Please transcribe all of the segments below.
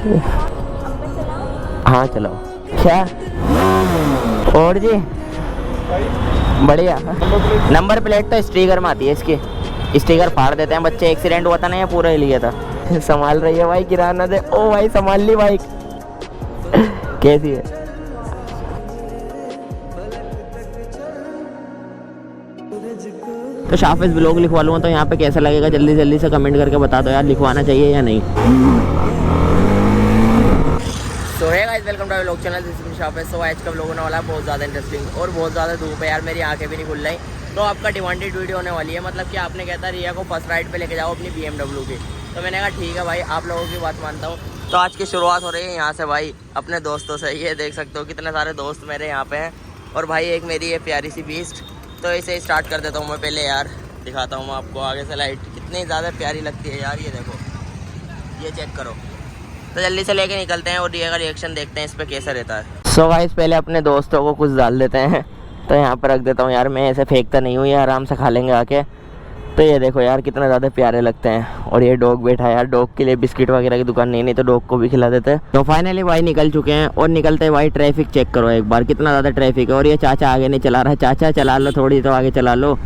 हाँ चलाओ। क्या और जी बढ़िया। नंबर प्लेट तो स्टिकर में आती है, इसकी स्टिकर फाड़ देते हैं बच्चे। एक्सीडेंट हुआ था ना, ये पूरा ही लिया था। संभाल रही है भाई, किराना दे। ओ भाई संभाल ली बाइक। कैसी है? तो शाफिज ब्लॉग लिखवा लूँगा तो यहाँ पे कैसा लगेगा जल्दी जल्दी से कमेंट करके बता दो यार, लिखवाना चाहिए या नहीं। So hey guys, welcome to our vlog channel, this is Shafiz. So आज का व्लॉग होने वाला है बहुत ज़्यादा इंटरेस्टिंग और बहुत ज़्यादा धूप है यार, मेरी आंखें भी नहीं खुल रही। तो आपका डिमांडेड वीडियो होने वाली है, मतलब कि आपने कहता रिया को फर्स्ट राइड पे लेके जाओ अपनी BMW की। तो मैंने कहा ठीक है भाई, आप लोगों की बात मानता हूँ। तो आज की शुरुआत हो रही है यहाँ से भाई, अपने दोस्तों से। ये देख सकते हो कितने सारे दोस्त मेरे यहाँ पे हैं, और भाई एक मेरी ये प्यारी सी बीस्ट। तो इसे स्टार्ट कर देता हूँ मैं पहले यार, दिखाता हूँ मैं आपको आगे से। लाइट कितनी ज़्यादा प्यारी लगती है यार, ये देखो, ये चेक करो। तो जल्दी से लेके निकलते हैं और रिया का रिएक्शन देखते हैं इस पर कैसा रहता है। सो गाइस, पहले अपने दोस्तों को कुछ डाल देते हैं। तो यहाँ पर रख देता हूँ यार, मैं ऐसे फेंकता नहीं हूँ, ये आराम से खा लेंगे आके। तो ये देखो यार कितना ज़्यादा प्यारे लगते हैं। और ये डॉग बैठा है यार, डॉग के लिए बिस्किट वगैरह की दुकान नहीं तो डॉग को भी खिला देते हैं। तो फाइनली भाई निकल चुके हैं, और निकलते भाई ट्रैफिक चेक करो एक बार, कितना ज़्यादा ट्रैफिक है। और ये चाचा आगे नहीं चला रहा है, चाचा चला लो थोड़ी तो आगे चला लो।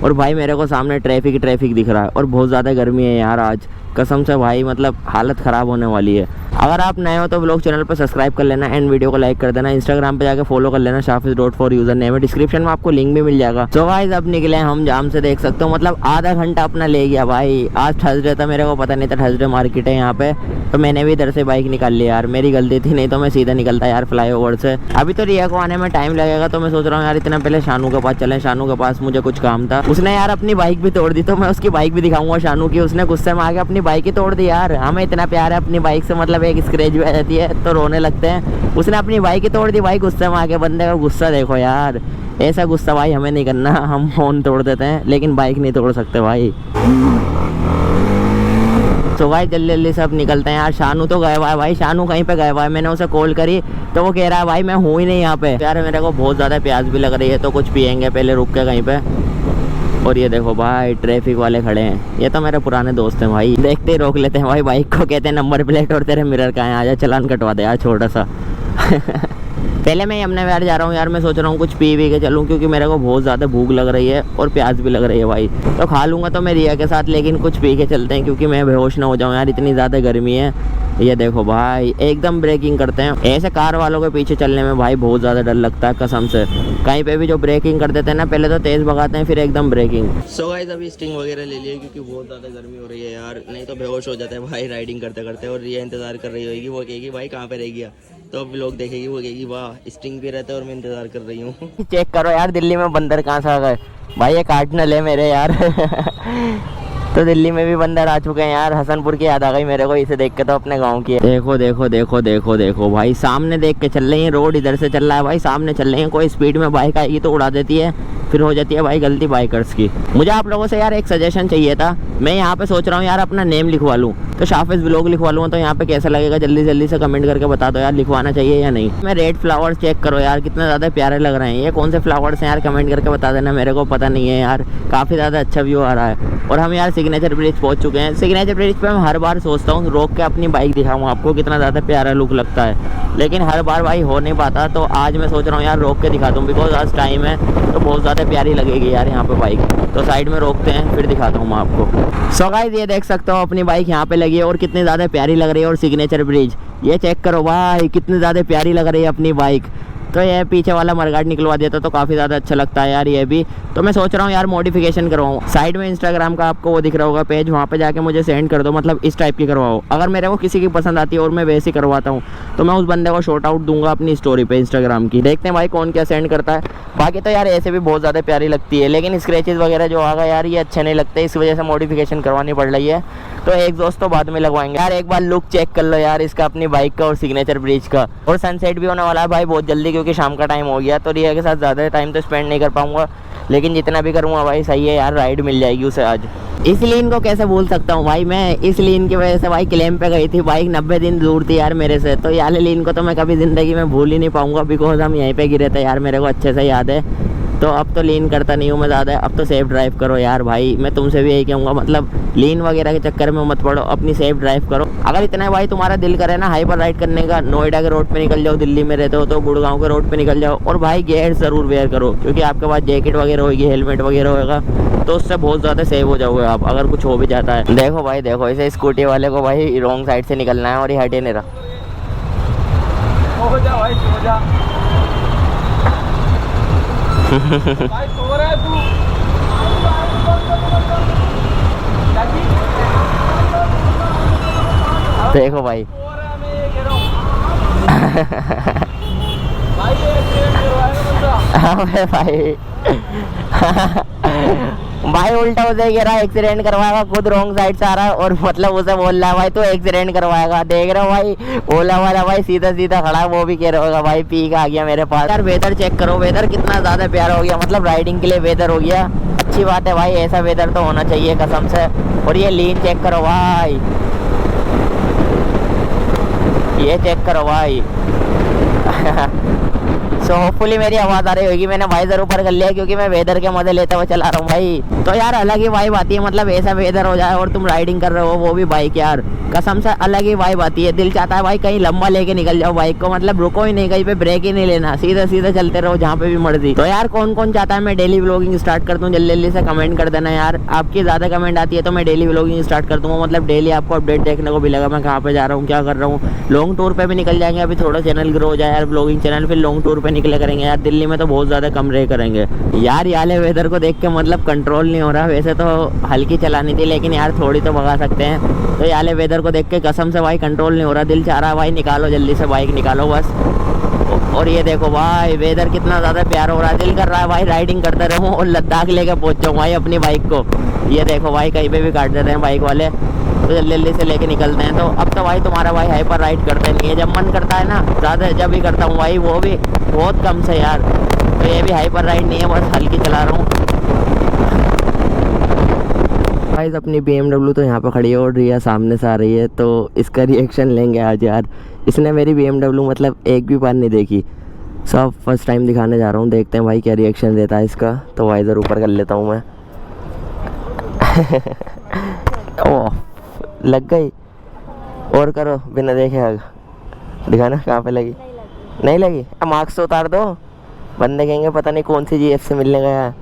और भाई मेरे को सामने ट्रैफिक दिख रहा है, और बहुत ज़्यादा गर्मी है यार आज, कसम से भाई, मतलब हालत ख़राब होने वाली है। अगर आप नए हो तो व्लॉग चैनल पर सब्सक्राइब कर लेना एंड वीडियो को लाइक कर देना। इंस्टाग्राम पे जाके फॉलो कर लेना, shafiz.for यूज़र नेम है, डिस्क्रिप्शन में आपको लिंक भी मिल जाएगा। तो गाइस अब निकले हम जाम से, देख सकते हो, मतलब आधा घंटा अपना ले गया भाई। आज थर्सडे था, मेरे को पता नहीं था थर्सडे मार्केट है यहाँ पे, तो मैंने भी इधर से बाइक निकाल ली यार, मेरी गलती थी, नहीं तो मैं सीधा निकलता यार फ्लाईओवर से। अभी तो रिया को आने में टाइम लगेगा, तो मैं सोच रहा हूँ यार इतना पहले शानू के पास चलें। शानू के पास मुझे कुछ काम था, उसने यार अपनी बाइक भी तोड़ दी, तो मैं उसकी बाइक भी दिखाऊंगा शानू की। उसने गुस्से में आके अपनी बाइक ही तोड़ दी यार। हमें इतना प्यार है अपनी बाइक से, मतलब एक स्क्रैच भी आ जाती है तो रोने लगते हैं। उसने अपनी बाइक ही तोड़ दी भाई गुस्से में आके। बंदे का गुस्सा देखो यार, ऐसा गुस्सा भाई हमें नहीं करना। हम फोन तोड़ देते हैं लेकिन बाइक नहीं तोड़ सकते भाई। तो भाई जल्दी जल्दी सब निकलते हैं यार। शानू तो गया हुआ है भाई, शानू कहीं पे गया हुआ है। मैंने उसे कॉल करी तो वो कह रहा है भाई मैं हूँ ही नहीं यहाँ पे। यार मेरे को बहुत ज़्यादा प्यास भी लग रही है, तो कुछ पियेंगे पहले रुक के कहीं पे। और ये देखो भाई ट्रैफिक वाले खड़े हैं, ये तो मेरे पुराने दोस्त हैं भाई। देखते ही रोक लेते हैं भाई बाइक को, कहते हैं नंबर प्लेट और तेरे मिरर कहाँ है, आजा चलान कटवा दे यार छोटा सा। पहले मैं यमुना विहार जा रहा हूँ यार, मैं सोच रहा हूँ कुछ पी के चलूँ, क्योंकि मेरे को बहुत ज़्यादा भूख लग रही है और प्यास भी लग रही है भाई। तो खा लूँगा तो मैं रिया के साथ, लेकिन कुछ पी के चलते हैं क्योंकि मैं बेहोश ना हो जाऊँ यार, इतनी ज़्यादा गर्मी है। ये देखो भाई एकदम ब्रेकिंग करते हैं। ऐसे कार वालों के पीछे चलने में भाई बहुत ज़्यादा डर लगता है कसम से। कहीं पे भी जो ब्रेकिंग कर देते हैं ना, पहले तो तेज़ भगाते हैं फिर एकदम ब्रेकिंग। सो गाइस अभी स्टिंग वगैरह ले लिए क्योंकि बहुत ज़्यादा गर्मी हो रही है यार, नहीं तो बेहोश हो जाता है भाई राइडिंग करते करते। और रिया इंतज़ार कर रही होगी, वो कहेगी भाई कहाँ पे रह गया, तो अब लोग देखेगी, वो कहेगी वाह स्टिंग भी रहता है और मैं इंतज़ार कर रही हूँ। चेक करो यार दिल्ली में बंदर कहाँ से आ गए भाई, ये कार्डिनल है मेरे यार। तो दिल्ली में भी बंदर आ चुके हैं यार। हसनपुर की याद आ गई मेरे को इसे देख के, तो अपने गांव की। देखो देखो देखो देखो देखो भाई, सामने देख के चल रही है, रोड इधर से चल रहा है भाई, सामने चल रही है। कोई स्पीड में बाइक आएगी तो उड़ा देती है, फिर हो जाती है भाई गलती बाइकर्स की। मुझे आप लोगों से यार एक सजेशन चाहिए था। मैं यहाँ पे सोच रहा हूँ यार अपना नेम लिखवा लूँ, तो शाफिज ब्लॉग लिखवा लूँ। तो यहाँ पे कैसा लगेगा जल्दी जल्दी से कमेंट करके बता दो यार, लिखवाना चाहिए या नहीं। मैं रेड फ्लावर्स चेक करो यार, कितने ज़्यादा प्यारे लग रहे हैं। ये कौन से फ्लावर्स हैं यार, कमेंट करके बता देना, मेरे को पता नहीं है यार। काफ़ी ज़्यादा अच्छा व्यू आ रहा है। और हम यार सिग्नेचर ब्रिज पहुँच चुके हैं। सिग्नेचर ब्रिज पे मैं हर बार सोचता हूँ रोक के अपनी बाइक दिखाऊँ आपको, कितना ज़्यादा प्यारा लुक लगता है, लेकिन हर बार भाई हो नहीं पाता। तो आज मैं सोच रहा हूँ यार रोक के दिखा दूँ, बिकॉज आज टाइम है तो बहुत ज़्यादा प्यारी लगेगी यार यहाँ पे बाइक। तो साइड में रोकते हैं फिर दिखाता हूँ मैं आपको। सो गाइस ये देख सकते हो अपनी बाइक यहाँ पे लगी है और कितनी ज़्यादा प्यारी लग रही है। और सिग्नेचर ब्रिज ये चेक करो भाई, कितनी ज़्यादा प्यारी लग रही है अपनी बाइक। तो ये पीछे वाला मरगाट निकलवा देता तो काफ़ी ज़्यादा अच्छा लगता है यार ये भी। तो मैं सोच रहा हूँ यार मॉडिफिकेशन करवाऊँ। साइड में इंस्टाग्राम का आपको वो दिख रहा होगा पेज, वहाँ पे जाके मुझे सेंड कर दो, मतलब इस टाइप की करवाओ। अगर मेरे को किसी की पसंद आती है और मैं वैसे करवाता हूँ तो मैं उस बंदे को शॉर्ट आउट दूंगा अपनी स्टोरी पे इंस्टाग्राम की। देखते हैं भाई कौन क्या सेंड करता है। बाकी तो यार ऐसे भी बहुत ज़्यादा प्यारी लगती है, लेकिन स्क्रैचेस वगैरह जो आ गए यार ये अच्छे नहीं लगते, इस वजह से मॉडिफिकेशन करवानी पड़ रही है। तो एग्जॉस्ट तो बाद में लगवाएंगे यार। एक बार लुक चेक कर लो यार इसका, अपनी बाइक का और सिग्नेचर ब्रिज का। और सनसेट भी होने वाला है भाई बहुत जल्दी, क्योंकि शाम का टाइम हो गया। तो रिया के साथ ज़्यादा टाइम तो स्पेंड नहीं कर पाऊंगा, लेकिन जितना भी करूँगा भाई सही है यार, राइड मिल जाएगी उसे आज। इसलिए इनको कैसे भूल सकता हूँ भाई मैं, इसलिए इनकी वजह से भाई क्लेम पे गई थी बाइक, 90 दिन दूर थी यार मेरे से। तो यार इनको तो मैं कभी ज़िंदगी में भूल ही नहीं पाऊंगा, बिकॉज हम यहीं पे गिरे थे यार, मेरे को अच्छे से याद है। तो अब तो लीन करता नहीं हूँ मैं ज़्यादा, अब तो सेफ ड्राइव करो यार भाई। मैं तुमसे भी यही कहूँगा, मतलब लीन वगैरह के चक्कर में मत पड़ो, अपनी सेफ ड्राइव करो। अगर इतना भाई तुम्हारा दिल करे ना हाइपर राइड करने का, नोएडा के रोड पे निकल जाओ, दिल्ली में रहते हो तो गुड़गांव के रोड पे निकल जाओ। और भाई गियर ज़रूर वेयर करो, क्योंकि आपके पास जैकेट वगैरह होगी, हेलमेट वगैरह होगा, तो उससे बहुत ज़्यादा सेव हो जाओगे आप अगर कुछ हो भी जाता है। देखो भाई देखो, इसे स्कूटी वाले को भाई रॉन्ग साइड से निकलना है और ये हटे नहीं रहा। हो जा भाई, हो जा भाई, सो रहा है तू। देखो भाई भाई भाई भाई उल्टा उसे कह रहा है एक्सीडेंट करवाएगा, खुद रॉन्ग साइड से आ रहा है और मतलब उसे बोल रहा है भाई तो एक्सीडेंट करवाएगा। देख रहे हो भाई, ओला वाला भाई सीधा सीधा खड़ा है, वो भी कह रहा होगा भाई पी का आ गया मेरे पास। यार वेदर चेक करो, वेदर कितना ज़्यादा प्यारा हो गया, मतलब राइडिंग के लिए वेदर हो गया। अच्छी बात है भाई, ऐसा वेदर तो होना चाहिए कसम से। और ये लीन चेक करो भाई, ये चेक करो भाई सो होपफुली मेरी आवाज़ आ रही होगी। मैंने वाइजर ऊपर कर लिया क्योंकि मैं वेदर के मजे लेते हुए चला रहा हूँ भाई। तो यार अलग ही वाइब आती है, मतलब ऐसा वेदर हो जाए और तुम राइडिंग कर रहे हो वो भी बाइक, यार कसम से अलग ही वाइब आती है। दिल चाहता है भाई कहीं लंबा लेके निकल जाओ बाइक को, मतलब रुको ही नहीं, कहीं पे ब्रेक ही नहीं लेना, सीधे सीधे चलते रहो जहाँ पे भी मर्जी। तो यार कौन कौन चाहता है मैं डेली व्लॉगिंग स्टार्ट कर दूँ, जल्दी जल्दी से कमेंट कर देना यार। आपकी ज़्यादा कमेंट आती है तो मैं डेली व्लॉगिंग स्टार्ट कर दूँगा, मतलब डेली आपको अपडेट देखने को मिलेगा, मैं कहाँ पे जा रहा हूँ, क्या कर रहा हूँ। लॉन्ग टूर पे भी निकल जाएंगे, अभी थोड़ा चैनल ग्रो हो जाए यार व्लॉगिंग चैनल, फिर लॉन्ग टूर पे निकले करेंगे यार। दिल्ली में तो बहुत ज़्यादा कम रह करेंगे यार। याले वेदर को देख के मतलब कंट्रोल नहीं हो रहा, वैसे तो हल्की चलानी थी लेकिन यार थोड़ी तो भगा सकते हैं। तो याले वेदर को देख के कसम से भाई कंट्रोल नहीं हो रहा, दिल चाह रहा है भाई निकालो जल्दी से बाइक निकालो बस। और ये देखो भाई वेदर कितना ज़्यादा प्यारा हो रहा है, दिल कर रहा है भाई राइडिंग करते रहूँ और लद्दाख लेके पहुँच जाऊँ भाई अपनी बाइक को। ये देखो भाई कहीं पे भी काट देते हैं बाइक वाले, तो जल्दी जल्दी से लेके निकलते हैं। तो अब तो भाई तुम्हारा भाई हाइपर राइड करते नहीं है, जब मन करता है ना ज़्यादा जब ही करता हूँ भाई, वो भी बहुत कम से यार। तो ये भी हाइपर राइड नहीं है, बस हल्की चला रहा हूँ गाइस। अपनी BMW तो यहाँ पे खड़ी हो रही है, सामने से आ रही है, तो इसका रिएक्शन लेंगे आज यार। इसने मेरी BMW मतलब एक भी बार नहीं देखी, सब फर्स्ट टाइम दिखाने जा रहा हूँ, देखते हैं भाई क्या रिएक्शन देता है इसका। तो वाइजर ऊपर कर लेता हूँ मैं ओह लग गई, और करो बिना देखे आग दिखाना कहाँ पे लगी। नहीं लगी, अब मार्क्स तो उतार दो, बंदे कहेंगे पता नहीं कौन सी GF से मिलने गया है। एक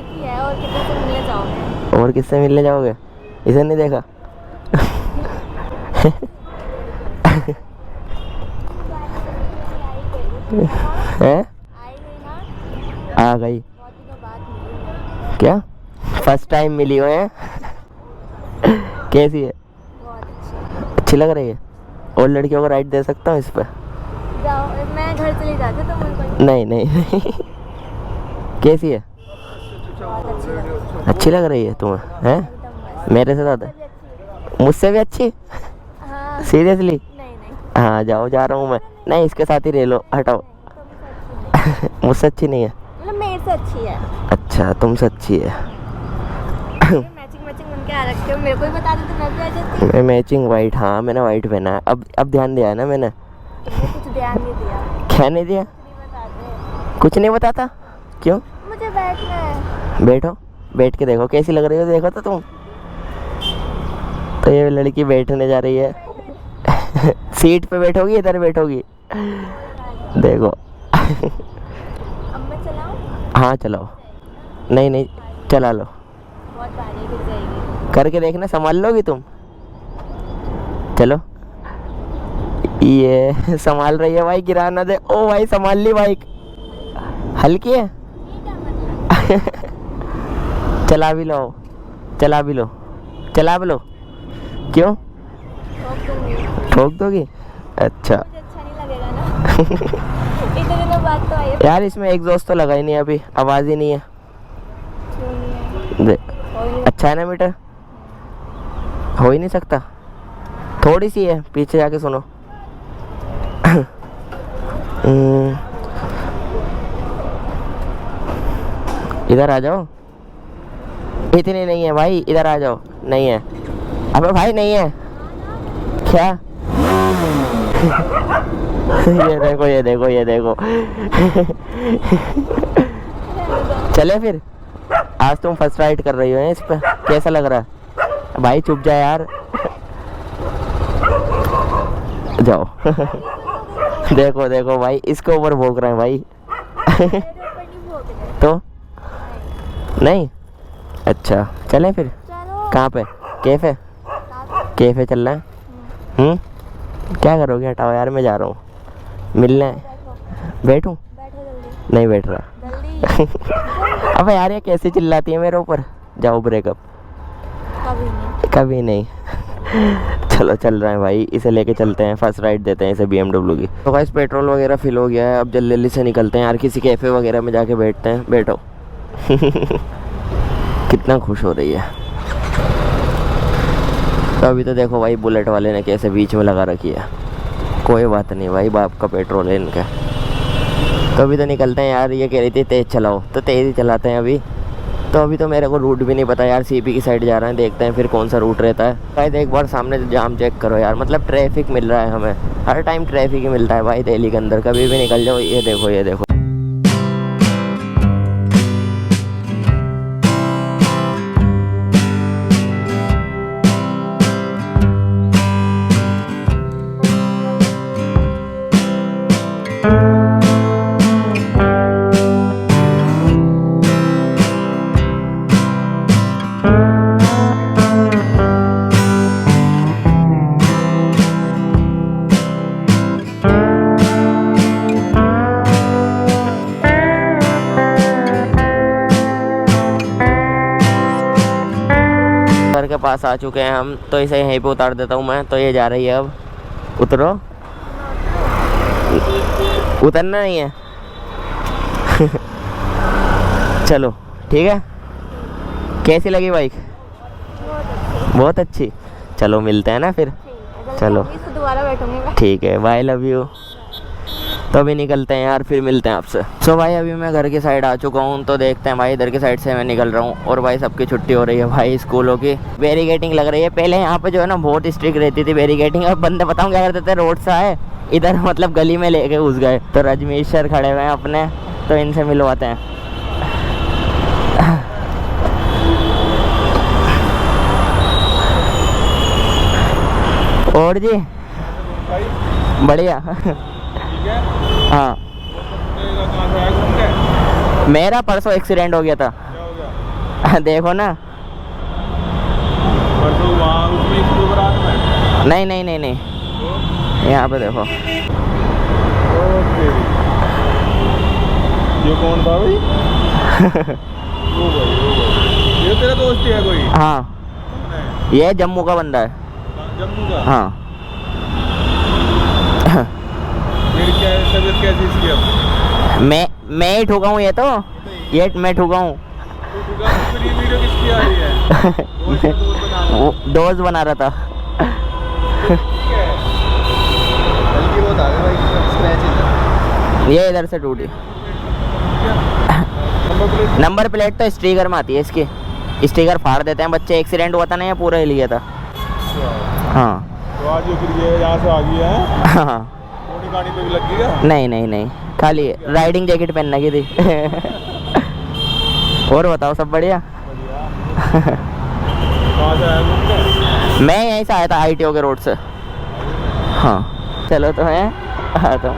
ही है, और कितने से मिलने जाओगे? और किससे मिलने जाओगे, इसे नहीं देखा है आई गई ना, आ गई बहुत दिनों बाद मिली। क्या, फर्स्ट टाइम मिली हो है कैसी है, बहुत अच्छी। अच्छी लग रही है। और लड़कियों को राइड दे सकता हूँ इस पर? जाओ, मैं घर चली जाती हूँ तो उनको नहीं नहीं नहीं कैसी है, बहुत अच्छी लगी। अच्छी लग रही है तुम्हें हैं, एकदम मस्त। मेरे से ज़्यादा, मुझे अच्छी लगी। मुझसे भी अच्छी हाँ, सीरियसली? नहीं नहीं हाँ जाओ, जा रहा हूँ मैं। नहीं इसके साथ ही रह लो, हटाओ तुमसे अच्छी नहीं। मुझसे अच्छी नहीं है? मतलब मेरे से अच्छी है। अच्छा तुमसे अच्छी है मैचिंग मैचिंग बन के आ रखते हो, मेरे को ही बता दो तो मैं भी आ जाती। मैं मैचिंग वाइट, हाँ मैंने वाइट पहना है। अब ध्यान दिया है ना मैंने? तुमने कुछ ध्यान नहीं दिया। क्या नहीं दिया? नहीं बताते। कुछ नहीं बताता, क्यों? मुझे बैठना है। बैठो, बैठ के देखो कैसी लग रही हो, देखो तो तुम। तो ये लड़की बैठने जा रही है सीट पे बैठोगी, इधर बैठोगी देखो अब मैं चलाऊं? हाँ चलाओ। नहीं नहीं चला लो, बहुत भारी गिर जाएगी। करके देखना, संभाल लोगी तुम। चलो, ये संभाल रही है भाई, गिरा ना दे। ओ भाई संभाल ली बाइक, हल्की है चला भी लो, चला भी लो, चला भी लो। क्यों ठोक दूंगी। ठोक दोगी? अच्छा मुझे अच्छा नहीं लगेगा ना इतने दिनों बाद तो आई है। यार इसमें एग्जॉस्ट तो लगा ही नहीं, अभी आवाज़ ही नहीं है। क्यों नहीं है? दे, कोई नहीं। अच्छा है ना मीटर? हो ही नहीं सकता, थोड़ी सी है, पीछे जाके सुनो इधर आ जाओ, इतनी नहीं है भाई, इधर आ जाओ। नहीं है, अबे भाई नहीं है क्या ये देखो ये देखो ये देखो चले फिर। आज तुम फर्स्ट राइड कर रही हो इस पे, कैसा लग रहा है? भाई चुप जा यार। जाओ। देखो देखो भाई, इसके ऊपर भोंक रहे हैं भाई। मेरे ऊपर नहीं भोग रहे। तो नहीं, अच्छा चलें फिर। चलो। कहाँ पे? कैफे? कैफे चल रहा है? क्या करोगे? हटाओ यार, मैं जा रहा हूँ मिलने। बैठो बैठूं? बैठो जल्दी नहीं बैठ रहा। जल्दी। अबे यार ये कैसे चिल्लाती है मेरे ऊपर। जाओ ब्रेकअप। कभी नहीं। कभी नहीं। चलो चल रहे हैं भाई, इसे लेके चलते हैं, फर्स्ट राइड देते हैं इसे BMW की। तो गाइस पेट्रोल वगैरह फिल हो गया है, अब जल्दी जल्दी से निकलते हैं यार, किसी कैफे वगैरह में जाके बैठते हैं। बैठो। कितना खुश हो रही है। तो अभी तो देखो भाई बुलेट वाले ने कैसे बीच में लगा रखी है। कोई बात नहीं भाई, बाप का पेट्रोल है इनका। तो अभी तो निकलते हैं यार, ये कह रही थी तेज़ चलाओ तो तेज़ ही चलाते हैं अभी। तो अभी तो मेरे को रूट भी नहीं पता यार, CP की साइड जा रहे हैं, देखते हैं फिर कौन सा रूट रहता है। शायद एक बार सामने जाम चेक करो यार, मतलब ट्रैफिक मिल रहा है हमें, हर टाइम ट्रैफिक ही मिलता है भाई दिल्ली के अंदर, कभी भी निकल जाओ। ये देखो ये देखो। घर के पास आ चुके हैं हम, तो इसे यहीं पे उतार देता हूँ मैं। तो ये जा रही है अब। उतरो। उतरना नहीं है। चलो ठीक है। कैसी लगी बाइक? बहुत अच्छी। चलो मिलते हैं ना फिर। चलो। इसको दोबारा बैठूंगी मैं। ठीक है, बाय, लव यू। तो अभी निकलते हैं यार, फिर मिलते हैं आपसे। सो भाई अभी मैं घर की साइड आ चुका हूँ, तो देखते हैं भाई इधर की साइड से मैं निकल रहा हूँ। और भाई सबकी छुट्टी हो रही है भाई स्कूलों की, बैरिकेटिंग लग रही है। पहले यहाँ पे जो है ना बहुत स्ट्रिक्ट रहती थी बैरिकेटिंग, अब बंदे बताऊँ क्या करते थे, रोड से आए इधर मतलब गली में लेके घुस गए। तो रजनीश सर खड़े हुए हैं अपने, तो इनसे मिलवाते हैं। और जी बढ़िया। हाँ मेरा परसों एक्सीडेंट हो गया था। देखो ना। नहीं नहीं नहीं नहीं, यहाँ पे देखो। ये कौन था भाई? वो भाई ये तेरा दोस्त ही है कोई? हाँ ये जम्मू का बंदा है। जम्मू का? हाँ। फिर क्या तबीयत कैसी इसकी अब? मैं ही ठुका हूँ, ये मैं ठुका हूँ। फिर ये वीडियो किसकी आ रही है? वो दोस्त बना रहा था। हल्की बहुत आ गया भाई, स्क्रैच ये इधर से टूटी। नंबर प्लेट तो स्टिकर में आती है इसकी, स्टिकर फाड़ देते हैं बच्चे। एक्सीडेंट हुआ था ना, ये पूरा ही लिया था। हाँ तो आज ये फिर ये यहाँ से आ गई है? हाँ। थोड़ी गाड़ी पे भी लग गई क्या? नहीं नहीं नहीं, खाली राइडिंग जैकेट पहनने की थी। और बताओ सब बढ़िया? कहाँ से आया तुम? मैं यहीं से आया था ITO के रोड से। हाँ चलो तो मैं आता हूँ।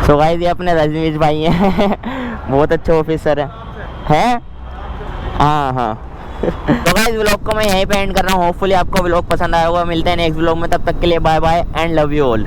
तो गाइस ये अपने रजनीश भाई हैं। बहुत अच्छे ऑफिसर हैं। हाँ हाँ। तो गाइस व्लॉग को मैं यहीं पे एंड कर रहा हूँ। होपफुली आपको व्लॉग पसंद आया होगा। मिलते हैं नेक्स्ट व्लॉग में, तब तक के लिए bye bye and love you all.